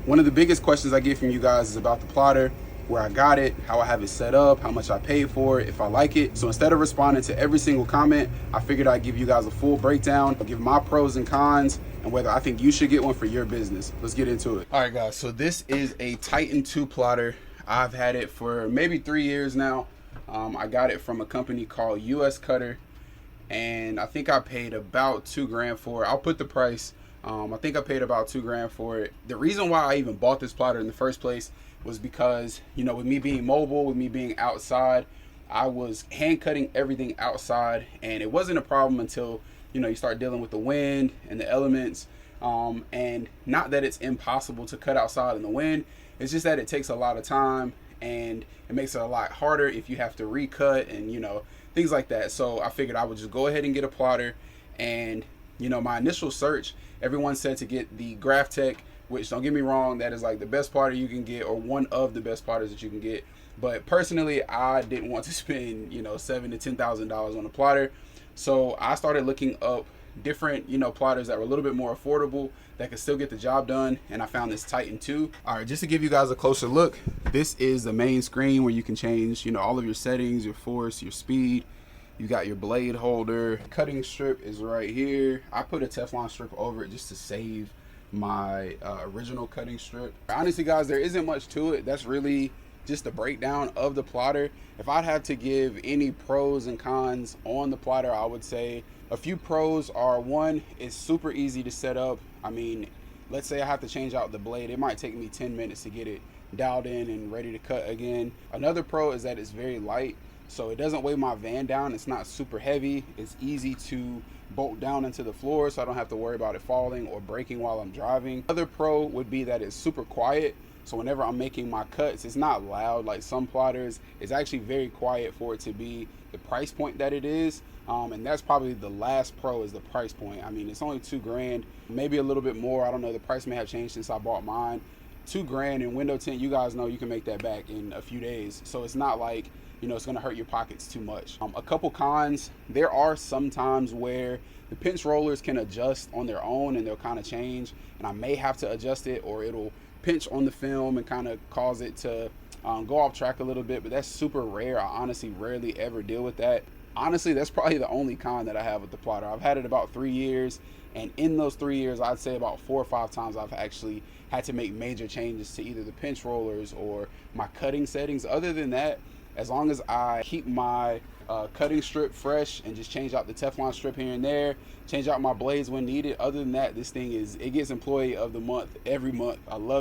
One of the biggest questions I get from you guys is about the plotter, where I got it, how I have it set up, how much I paid for it, if I like it. So instead of responding to every single comment, I figured I'd give you guys a full breakdown. I'll give my pros and cons and whether I think you should get one for your business. Let's get into it. All right, guys, so this is a Titan 2 plotter. I've had it for maybe 3 years now. I got it from a company called US Cutter, and I think I paid about $2 grand for it. I'll put the price. I think I paid about $2 grand for it. The reason why I even bought this plotter in the first place was because, you know, with me being mobile, with me being outside, I was hand cutting everything outside, and it wasn't a problem until, you know, you start dealing with the wind and the elements. And not that it's impossible to cut outside in the wind, it's just that it takes a lot of time and it makes it a lot harder if you have to recut and, you know, things like that. So I figured I would just go ahead and get a plotter. And, you know, my initial search, everyone said to get the Graphtec, which, don't get me wrong, that is like the best plotter you can get, or one of the best plotters that you can get. But personally, I didn't want to spend, you know, $7,000 to $10,000 on a plotter. So I started looking up different, you know, plotters that were a little bit more affordable that could still get the job done, and I found this Titan 2. All right, just to give you guys a closer look, this is the main screen where you can change, you know, all of your settings, your force, your speed. You got your blade holder. Cutting strip is right here. I put a Teflon strip over it just to save my original cutting strip. Honestly, guys, there isn't much to it. That's really just a breakdown of the plotter. If I'd have to give any pros and cons on the plotter, I would say a few pros are, one, it's super easy to set up. I mean, let's say I have to change out the blade, it might take me 10 minutes to get it dialed in and ready to cut again. Another pro is that it's very light, so it doesn't weigh my van down. It's not super heavy. It's easy to bolt down into the floor, so I don't have to worry about it falling or breaking while I'm driving. Another pro would be that it's super quiet. So whenever I'm making my cuts, it's not loud like some plotters. It's actually very quiet for it to be the price point that it is. And that's probably the last pro, is the price point. I mean, it's only $2 grand, maybe a little bit more. I don't know. The price may have changed since I bought mine. $2 grand in window tint, you guys know you can make that back in a few days. So it's not like, you know, it's going to hurt your pockets too much. A couple cons, there are some times where the pinch rollers can adjust on their own and they'll kind of change, and I may have to adjust it, or it'll pinch on the film and kind of cause it to go off track a little bit, but that's super rare. I honestly rarely ever deal with that. Honestly, that's probably the only con that I have with the plotter. I've had it about 3 years, and in those 3 years, I'd say about 4 or 5 times I've actually had to make major changes to either the pinch rollers or my cutting settings. Other than that, as long as I keep my cutting strip fresh and just change out the Teflon strip here and there, change out my blades when needed, other than that, this thing it gets employee of the month every month. I love it.